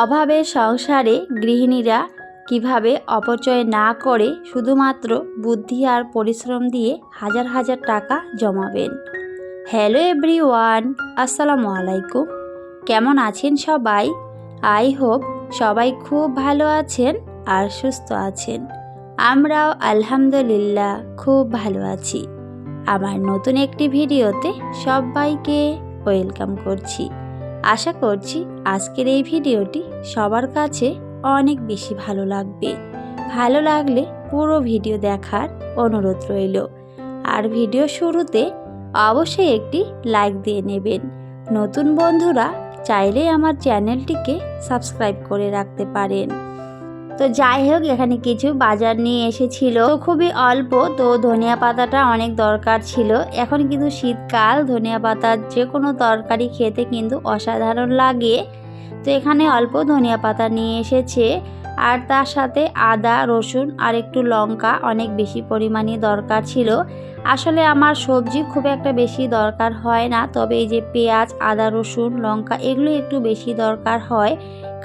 অভাবের সংসারে গৃহিণীরা কিভাবে অপচয় না করে শুধুমাত্র বুদ্ধি আর পরিশ্রম দিয়ে হাজার হাজার টাকা জমাবেন। হ্যালো এভরিওয়ান, আসসালামু আলাইকুম। কেমন আছেন সবাই? আই হোপ সবাই খুব ভালো আছেন আর সুস্থ আছেন। আমরাও আলহামদুলিল্লাহ খুব ভালো আছি। আমার নতুন একটি ভিডিওতে সবাইকে ওয়েলকাম করছি। আশা করছি আজকের এই ভিডিওটি সবার কাছে অনেক বেশি ভালো লাগবে। ভালো লাগলে পুরো ভিডিও দেখার অনুরোধ রইল। আর ভিডিও শুরুতে অবশ্যই একটি লাইক দিয়ে নেবেন। নতুন বন্ধুরা চাইলে আমার চ্যানেলটিকে সাবস্ক্রাইব করে রাখতে পারেন। তো যাই হোক, এখানে কিছু বাজার নিয়ে এসেছিল, খুবই অল্প। তো ধনিয়া পাতাটা অনেক দরকার ছিল। এখন কিন্তু শীতকাল, ধনিয়া পাতার যে কোনো তরকারি খেতে কিন্তু অসাধারণ লাগে। তো এখানে অল্প ধনিয়া পাতা নিয়ে এসেছে, আর তার সাথে আদা, রসুন আর একটু লঙ্কা অনেক বেশি পরিমাণে দরকার ছিল। আসলে আমার সবজি খুব একটা বেশি দরকার হয় না, তবে এই যে পেঁয়াজ, আদা, রসুন, লঙ্কা এগুলো একটু বেশি দরকার হয়,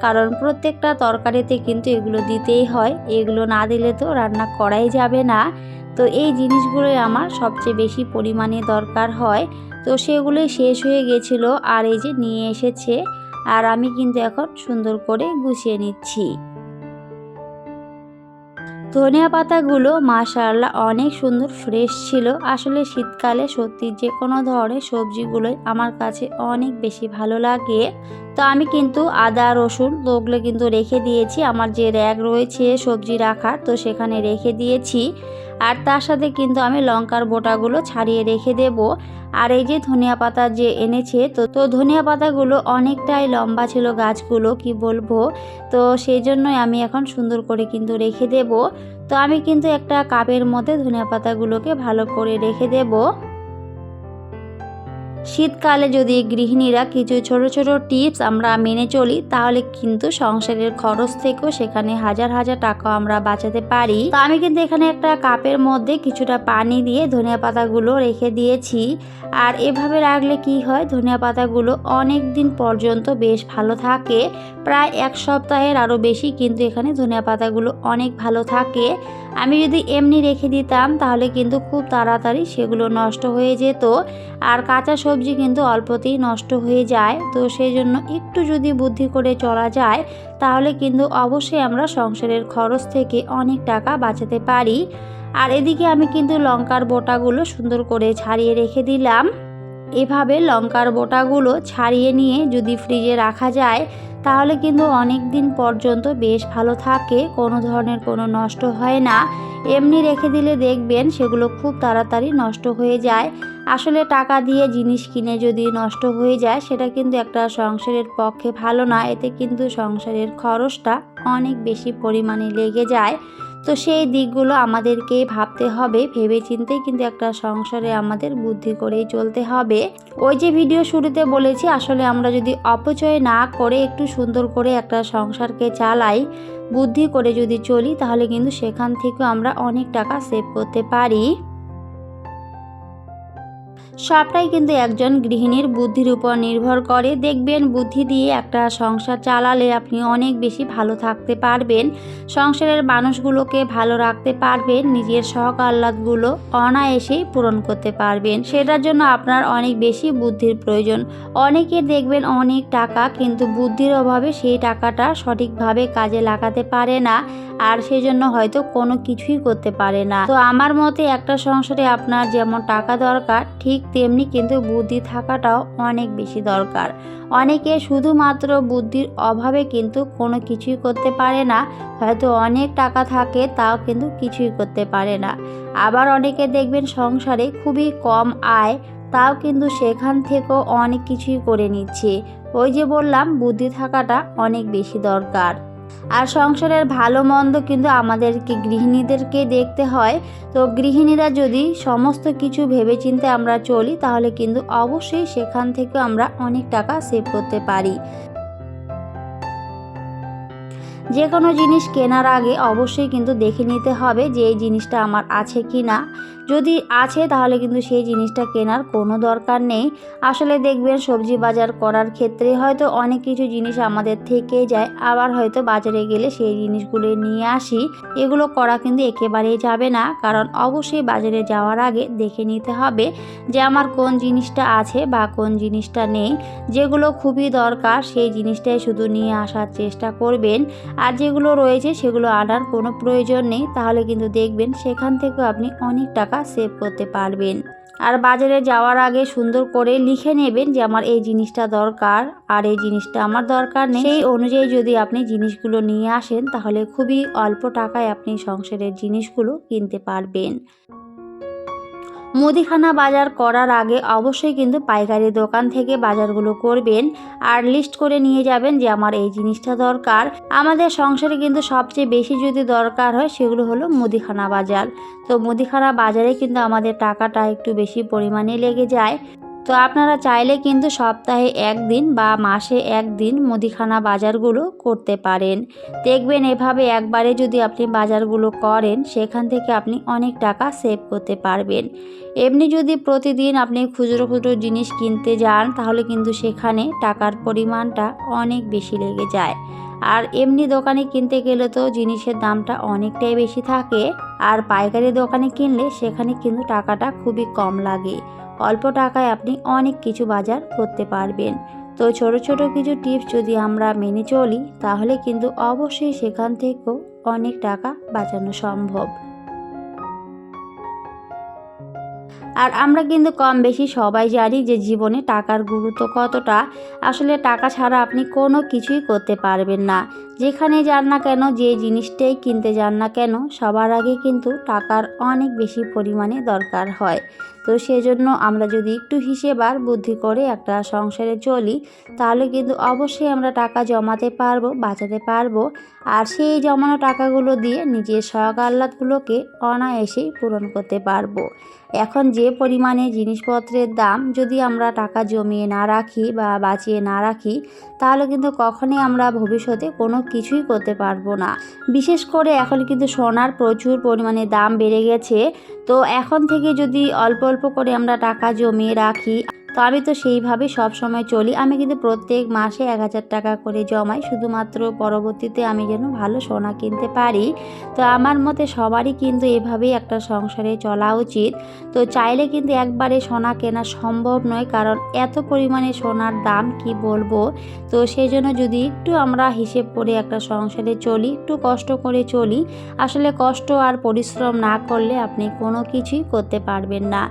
কারণ প্রত্যেকটা তরকারিতে কিন্তু এগুলো দিতেই হয়। এগুলো না দিলে তো রান্না করাই যাবে না। তো এই জিনিসগুলোই আমার সবচেয়ে বেশি পরিমাণে দরকার হয়। তো সেগুলোই শেষ হয়ে গেছিলো, আর এই যে নিয়ে এসেছে, আর আমি কিন্তু এখন সুন্দর করে গুছিয়ে নিচ্ছি। ধনিয়া পাতাগুলো মাশাআল্লাহ অনেক সুন্দর ফ্রেশ ছিল। আসলে শীতকালে সত্যি যে কোনো ধরনের সবজিগুলোই আমার কাছে অনেক বেশি ভালো লাগে। তো আমি কিন্তু আদা, রসুন ওগুলো কিন্তু রেখে দিয়েছি, আমার যে র্যাক রয়েছে সবজি রাখার, তো সেখানে রেখে দিয়েছি। আর তার সাথে কিন্তু আমি লঙ্কার বোটাগুলো ছাড়িয়ে রেখে দেব। আর এই যে ধনিয়া পাতা যে এনেছে, তো ধনিয়া পাতাগুলো অনেকটাই লম্বা ছিল গাছগুলো, কি বলবো। তো সেই জন্যই আমি এখন সুন্দর করে কিন্তু রেখে দেব। তো আমি কিন্তু একটা কাপের মধ্যে ধনিয়া পাতাগুলোকে ভালো করে রেখে দেব। শীতকালে যদি গৃহিণীরা কিছু ছোট ছোট টিপস আমরা মেনে চলি, তাহলে কিন্তু সংসারের খরচ থেকেও সেখানে হাজার হাজার টাকা আমরা বাঁচাতে পারি। তো আমি কিন্তু এখানে একটা কাপের মধ্যে কিছুটা পানি দিয়ে ধনিয়া পাতাগুলো রেখে দিয়েছি। আর এভাবে রাখলে কি হয়, ধনিয়া পাতাগুলো অনেক দিন পর্যন্ত বেশ ভালো থাকে। প্রায় এক সপ্তাহের আরও বেশি কিন্তু এখানে ধনিয়া পাতাগুলো অনেক ভালো থাকে। আমি যদি এমনি রেখে দিতাম তাহলে কিন্তু খুব তাড়াতাড়ি সেগুলো নষ্ট হয়ে যেত, আর কাঁচা সবজি কিন্তু অল্পতেই নষ্ট হয়ে যায়। তো সেই জন্য একটু যদি বুদ্ধি করে চলা যায়, তাহলে কিন্তু অবশ্যই আমরা সংসারের খরচ থেকে অনেক টাকা বাঁচাতে পারি। আর এদিকে আমি কিন্তু লঙ্কার বোটাগুলো সুন্দর করে ছাড়িয়ে রেখে দিলাম। এভাবে লঙ্কার বোটাগুলো ছাড়িয়ে নিয়ে যদি ফ্রিজে রাখা যায়, তাহলে কিন্তু অনেক দিন পর্যন্ত বেশ ভালো থাকে, কোনো ধরনের কোনো নষ্ট হয় না। এমনি রেখে দিলে দেখবেন সেগুলো খুব তাড়াতাড়ি নষ্ট হয়ে যায়। আসলে টাকা দিয়ে জিনিস কিনে যদি নষ্ট হয়ে যায়, সেটা কিন্তু একটা সংসারের পক্ষে ভালো না। এতে কিন্তু সংসারের খরচটা অনেক বেশি পরিমাণে লেগে যায়। তো সেই দিকগুলো আমাদেরকে ভাবতে হবে, ভেবেচিন্তে কিন্তু একটা সংসারে আমাদের বুদ্ধি করেই চলতে হবে। ওই যে ভিডিও শুরুতে বলেছি, আসলে আমরা যদি অপচয় না করে একটু সুন্দর করে একটা সংসারকে চালাই, বুদ্ধি করে যদি চলি, তাহলে কিন্তু সেখান থেকেও আমরা অনেক টাকা সেভ করতে পারি। সবটাই কিন্তু একজন গৃহিণীর বুদ্ধির উপর নির্ভর করে। দেখবেন বুদ্ধি দিয়ে একটা সংসার চালালে আপনি অনেক বেশি ভালো থাকতে পারবেন, সংসারের মানুষগুলোকে ভালো রাখতে পারবেন, নিজের শখ আহ্লাদগুলো অনায়াসেই পূরণ করতে পারবেন। সেটার জন্য আপনার অনেক বেশি বুদ্ধির প্রয়োজন। অনেকের দেখবেন অনেক টাকা, কিন্তু বুদ্ধির অভাবে সেই টাকাটা সঠিকভাবে কাজে লাগাতে পারে না, আর সেজন্য হয়তো কোনো কিছুই করতে পারে না। তো আমার মতে একটা সংসারে আপনার যেমন টাকা দরকার, ঠিক তেমনি কিন্তু বুদ্ধি থাকাটাও অনেক বেশি দরকার। অনেকে শুধুমাত্র বুদ্ধির অভাবে কিন্তু কোনো কিছুই করতে পারে না, হয়তো অনেক টাকা থাকে তাও কিন্তু কিছুই করতে পারে না। আবার অনেকে দেখবেন সংসারে খুবই কম আয়, তাও কিন্তু সেখান থেকেও অনেক কিছুই করে নিচ্ছে। ওই যে বললাম, বুদ্ধি থাকাটা অনেক বেশি দরকার। আর সংসারের ভালো মন্দ কিন্তু আমাদেরকে গৃহিণীদেরকে দেখতে হয়। তো গৃহিণীরা যদি সমস্ত কিছু ভেবেচিন্তে আমরা চলি, তাহলে কিন্তু অবশ্যই সেখান থেকে আমরা অনেক টাকা সেভ করতে পারি। যে কোনো জিনিস কেনার আগে অবশ্যই কিন্তু দেখে নিতে হবে যে এই জিনিসটা আমার আছে কি না। যদি আছে তাহলে কিন্তু সেই জিনিসটা কেনার কোনো দরকার নেই। আসলে দেখবেন সবজি বাজার করার ক্ষেত্রে হয়তো অনেক কিছু জিনিস আমাদের থেকে যায়, আবার হয়তো বাজারে গেলে সেই জিনিসগুলো নিয়ে আসি। এগুলো করা কিন্তু একেবারেই যাবে না, কারণ অবশ্যই বাজারে যাওয়ার আগে দেখে নিতে হবে যে আমার কোন জিনিসটা আছে বা কোন জিনিসটা নেই। যেগুলো খুবই দরকার সেই জিনিসটাই শুধু নিয়ে আসার চেষ্টা করবেন, আর যেগুলো রয়েছে সেগুলো আনার কোনো প্রয়োজন নেই। তাহলে কিন্তু দেখবেন সেখান থেকেও আপনি অনেক টাকা সেভ করতে পারবেন। আর বাজারে যাওয়ার আগে সুন্দর করে লিখে নেবেন যে আমার এই জিনিসটা দরকার আর এই জিনিসটা আমার দরকার নেই। সেই অনুযায়ী যদি আপনি জিনিসগুলো নিয়ে আসেন তাহলে খুবই অল্প টাকায় আপনি সংসারের জিনিসগুলো কিনতে পারবেন। মুদিখানা বাজার করার আগে অবশ্যই কিন্তু পাইকারি দোকান থেকে বাজারগুলো করবেন, আর লিস্ট করে নিয়ে যাবেন যে আমার এই জিনিসটা দরকার। আমাদের সংসারে কিন্তু সবচেয়ে বেশি যদি দরকার হয় সেগুলো হলো মুদিখানা বাজার। তো মুদিখানা বাজারে কিন্তু আমাদের টাকাটা একটু বেশি পরিমাণে লেগে যায়। তো আপনারা চাইলে কিন্তু সপ্তাহে একদিন বা মাসে একদিন মুদিখানা বাজারগুলো করতে পারেন। দেখবেন এভাবে একবারে যদি আপনি বাজারগুলো করেন সেখান থেকে আপনি অনেক টাকা সেভ করতে পারবেন। এমনি যদি প্রতিদিন আপনি খুচরো খুচরো জিনিস কিনতে যান তাহলে কিন্তু সেখানে টাকার পরিমাণটা অনেক বেশি লেগে যায়। আর এমনি দোকানে কিনতে গেলে তো জিনিসের দামটা অনেকটাই বেশি থাকে, আর পাইকারি দোকানে কিনলে সেখানে কিন্তু টাকাটা খুবই কম লাগে। অল্প টাকায় আপনি অনেক কিছু বাজার করতে পারবেন। তো ছোট ছোট কিছু টিপস যদি আমরা মেনে চলি তাহলে কিন্তু অবশ্যই সেখান থেকেও অনেক টাকা বাঁচানো সম্ভব। আর আমরা কিন্তু কম বেশি সবাই জানি যে জীবনে টাকার গুরুত্ব কতটা। আসলে টাকা ছাড়া আপনি কোনো কিছুই করতে পারবেন না। যেখানে যান না কেন, যে জিনিসটাই কিনতে যান না কেন, সবার আগে কিন্তু টাকার অনেক বেশি পরিমাণে দরকার হয়। তো সেজন্য আমরা যদি একটু হিসেব আর বুদ্ধি করে একটা সংসারে চলি তাহলে কিন্তু অবশ্যই আমরা টাকা জমাতে পারবো, বাঁচাতে পারবো। আর সেই জমানো টাকাগুলো দিয়ে নিজের শখ আহ্লাদগুলোকে অনায়াসেই পূরণ করতে পারবো। এখন যে পরিমাণে জিনিসপত্রের দাম, যদি আমরা টাকা জমিয়ে না রাখি বা বাঁচিয়ে না রাখি তাহলে কিন্তু কখনোই আমরা ভবিষ্যতে কোনো কিছুই করতে পারবো না। বিশেষ করে এখন কিন্তু সোনার প্রচুর পরিমাণে দাম বেড়ে গেছে। তো এখন থেকে যদি অল্প অল্প করে আমরা টাকা জমিয়ে রাখি, তো আমি তো সেইভাবে সব সময় চলি। আমি কিন্তু প্রত্যেক মাসে 1000 টাকা করে জমাই, শুধুমাত্র পরবর্তীতে আমি যেন ভালো সোনা কিনতে পারি। তো আমার মতে সবারই কিন্তু এভাবেই একটা সংসারে চলা উচিত। তো চাইলে কিন্তু একবারে সোনা কেনা সম্ভব নয়, কারণ এত পরিমাণে সোনার দাম কি বলবো। তো সেই জন্য যদি একটু আমরা হিসেব করে একটা সংসারে চলি, একটু কষ্ট করে চলি। আসলে কষ্ট আর পরিশ্রম না করলে আপনি কোনো কিছুই করতে পারবেন না।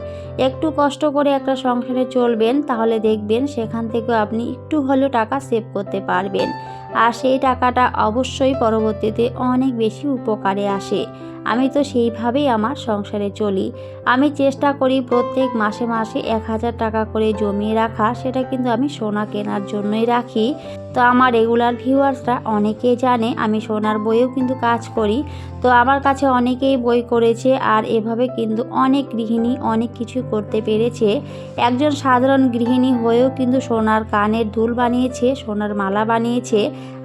একটু কষ্ট করে একটা সংসারে চলবেন তাহলে দেখবেন সেখান থেকে আপনি একটু হলেও টাকা সেভ করতে পারবেন, আর সেই টাকাটা অবশ্যই পরবর্তীতে অনেক বেশি উপকারে আসে। আমি তো সেইভাবেই আমার সংসারে চলি। আমি চেষ্টা করি প্রত্যেক মাসে মাসে 1000 টাকা করে জমিয়ে রাখা, সেটা কিন্তু আমি সোনা কেনার জন্যই রাখি। তো আমার রেগুলার ভিউয়ার্সরা অনেকেই জানে আমি সোনার বইয়েও কিন্তু কাজ করি। তো আমার কাছে অনেকেই বই করেছে, আর এভাবে কিন্তু অনেক গৃহিণী অনেক কিছু করতে পেরেছে। একজন সাধারণ গৃহিণী হয়েও কিন্তু সোনার কানের দুল বানিয়েছে, সোনার মালা বানিয়েছে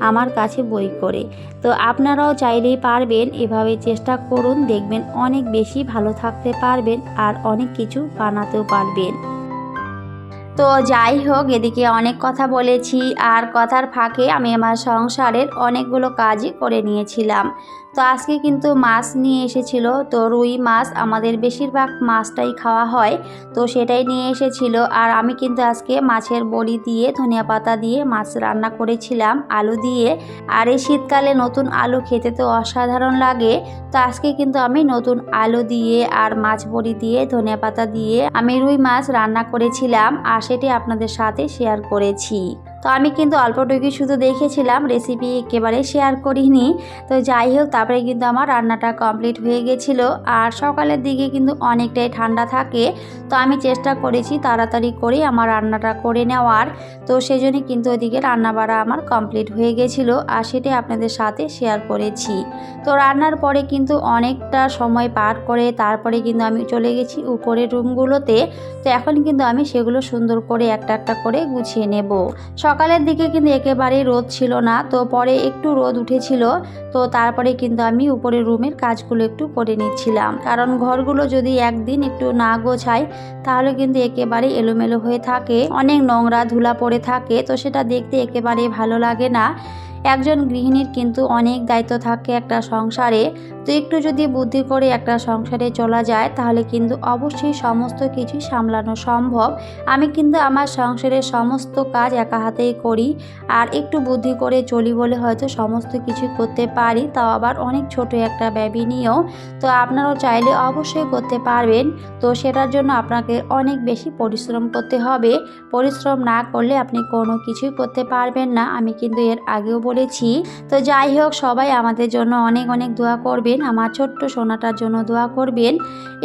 আমার কাছে বই করে। তো আপনারাও চাইলেই পারবেন, এভাবে চেষ্টা করুন, দেখবেন অনেক বেশি ভালো থাকতে পারবেন আর অনেক কিছু বানাতেও পারবেন। তো যাই হোক, এদিকে অনেক কথা বলেছি, আর কথার ফাঁকে আমি আমার সংসারের অনেকগুলো কাজই করে নিয়েছিলাম। তো আজকে কিন্তু মাছ নিয়ে এসেছিল, তো রুই মাছ, আমাদের বেশিরভাগ মাছটাই খাওয়া হয়, তো সেটাই নিয়ে এসেছিল। আর আমি কিন্তু আজকে মাছের বড়ি দিয়ে ধনিয়া পাতা দিয়ে মাছ রান্না করেছিলাম আলু দিয়ে। আর এই শীতকালে নতুন আলু খেতে তো অসাধারণ লাগে। তো আজকে কিন্তু আমি নতুন আলু দিয়ে আর মাছ বড়ি দিয়ে ধনিয়া পাতা দিয়ে আমি রুই মাছ রান্না করেছিলাম, আর সেটি আপনাদের সাথে শেয়ার করেছি। তো আমি কিন্তু অল্পটুকু শুধু দেখেছিলাম, রেসিপি একেবারে শেয়ার করিনি। তো যাই হোক, তারপরে কিন্তু আমার রান্নাটা কমপ্লিট হয়ে গেছিলো। আর সকালের দিকে কিন্তু অনেকটাই ঠান্ডা থাকে, তো আমি চেষ্টা করেছি তাড়াতাড়ি করে আমার রান্নাটা করে নেওয়ার। তো সেজন্যই কিন্তু ওইদিকে রান্না বাড়া আমার কমপ্লিট হয়ে গেছিলো, আর সেটাই আপনাদের সাথে শেয়ার করেছি। তো রান্নার পরে কিন্তু অনেকটা সময় পার করে তারপরে কিন্তু আমি চলে গেছি উপরের রুমগুলোতে। তো এখন কিন্তু আমি সেগুলো সুন্দর করে একটা একটা করে গুছিয়ে নেব। সকালের দিকে কিন্তু একেবারেই রোদ ছিল না, তো পরে একটু রোদ উঠেছিল। তো তারপরে কিন্তু আমি উপরে রুমের কাজগুলো একটু করে নিচ্ছিলাম, কারণ ঘরগুলো যদি একদিন একটু না গোছাই তাহলে কিন্তু একেবারে এলোমেলো হয়ে থাকে, অনেক নোংরা ধুলা পড়ে থাকে, তো সেটা দেখতে একেবারেই ভালো লাগে না। একজন গৃহিণীর কিন্তু অনেক দায়িত্ব থাকে একটা সংসারে, তো একটু যদি বুদ্ধি করে একটা সংসারে চলা যায় তাহলে কিন্তু অবশ্যই সমস্ত কিছু সামলানো সম্ভব। আমি কিন্তু আমার সংসারের সমস্ত কাজ একা হাতেই করি, আর একটু বুদ্ধি করে চলি বলে হয়তো সমস্ত কিছু করতে পারি, তাও আবার অনেক ছোট একটা বেবি নিয়েও। তো আপনারাও চাইলে অবশ্যই করতে পারবেন। তো সেটার জন্য আপনাকে অনেক বেশি পরিশ্রম করতে হবে। পরিশ্রম না করলে আপনি কোনো কিছুই করতে পারবেন না, আমি কিন্তু এর আগেও বলেছি। তো যাই হোক, সবাই আমাদের জন্য অনেক অনেক দোয়া করবেন, আমার ছোট্ট সোনাটার জন্য দোয়া করবেন।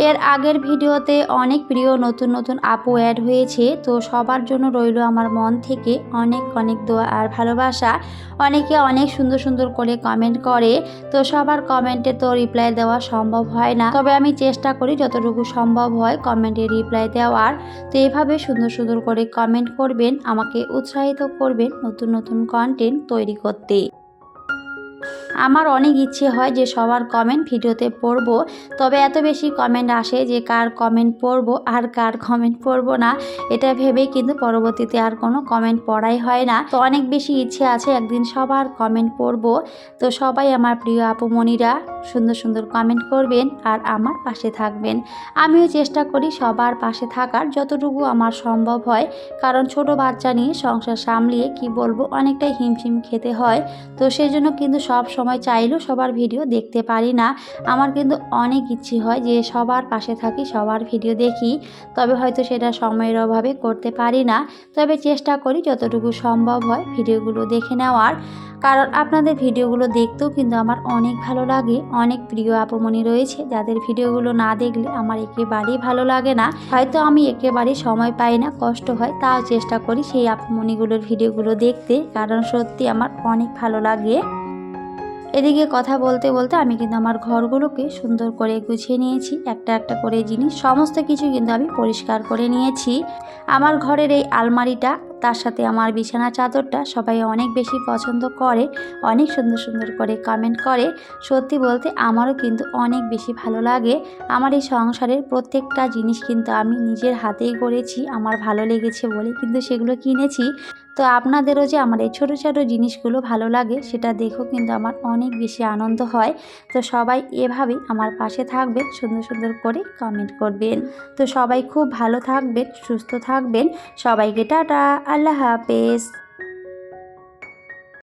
এর আগের ভিডিওতে অনেক প্রিয় নতুন নতুন আপু অ্যাড হয়েছে, তো সবার জন্য রইল আমার মন থেকে অনেক অনেক দোয়া আর ভালোবাসা। অনেকে অনেক সুন্দর সুন্দর করে কমেন্ট করে, তো সবার কমেন্টে তো রিপ্লাই দেওয়া সম্ভব হয় না, তবে আমি চেষ্টা করি যতটুকু সম্ভব হয় কমেন্টে রিপ্লাই দেওয়ার। তো এভাবে সুন্দর সুন্দর করে কমেন্ট করবেন, আমাকে উৎসাহিত করবেন নতুন নতুন কন্টেন্ট তৈরি করতে। আমার অনেক ইচ্ছে হয় যে সবার কমেন্ট ভিডিওতে পড়ব, তবে এত বেশি কমেন্ট আসে যে কার কমেন্ট পড়ব আর কার কমেন্ট পড়ব না, এটা ভেবেই কিন্তু পরবর্তীতে আর কোনো কমেন্ট পড়াই হয় না। তো অনেক বেশি ইচ্ছে আছে একদিন সবার কমেন্ট পড়ব। তো সবাই আমার প্রিয় আপুমণিরা সুন্দর সুন্দর কমেন্ট করবেন আর আমার পাশে থাকবেন। আমিও চেষ্টা করি সবার পাশে থাকার যতটুকু আমার সম্ভব হয়, কারণ ছোট বাচ্চা নিয়ে সংসার সামলিয়ে কি বলবো অনেকটাই হিমশিম খেতে হয়। তো সেই জন্য কিন্তু সব সময় চাইলেও সবার ভিডিও দেখতে পারি না। আমার কিন্তু অনেক ইচ্ছে হয় যে সবার পাশে থাকি, সবার ভিডিও দেখি, তবে হয়তো সেটা সময়ের অভাবে করতে পারি না। তবে চেষ্টা করি যতটুকু সম্ভব হয় ভিডিওগুলো দেখে নেওয়ার, কারণ আপনাদের ভিডিওগুলো দেখতেও কিন্তু আমার অনেক ভালো লাগে। অনেক প্রিয় আপুমণি রয়েছে যাদের ভিডিওগুলো না দেখলে আমার একেবারেই ভালো লাগে না, হয়তো আমি একেবারেই সময় পাই না, কষ্ট হয়, তাও চেষ্টা করি সেই আপুমণিগুলোর ভিডিওগুলো দেখতে, কারণ সত্যি আমার অনেক ভালো লাগে। এদিকে কথা বলতে বলতে আমি কিন্তু আমার ঘরগুলোকে সুন্দর করে গুছিয়ে নিয়েছি, একটা একটা করে জিনিস সমস্ত কিছু কিন্তু আমি পরিষ্কার করে নিয়েছি। আমার ঘরের এই আলমারিটা, তার সাথে আমার বিছানা চাদরটা সবাই অনেক বেশি পছন্দ করে, অনেক সুন্দর সুন্দর করে কমেন্ট করে। সত্যি বলতে আমারও কিন্তু অনেক বেশি ভালো লাগে। আমার এই সংসারের প্রত্যেকটা জিনিস কিন্তু আমি নিজের হাতেই করেছি, আমার ভালো লেগেছে বলে কিন্তু সেগুলো কিনেছি। তো আপনাদেরও যে আমার এই ছোটো ছোটো জিনিসগুলো ভালো লাগে সেটা দেখেও কিন্তু আমার অনেক বেশি আনন্দ হয়। তো সবাই এভাবেই আমার পাশে থাকবেন, সুন্দর সুন্দর করে কমেন্ট করবেন। তো সবাই খুব ভালো থাকবেন, সুস্থ থাকবেন। সবাইকে টাটা, আল্লাহ হাফেজ।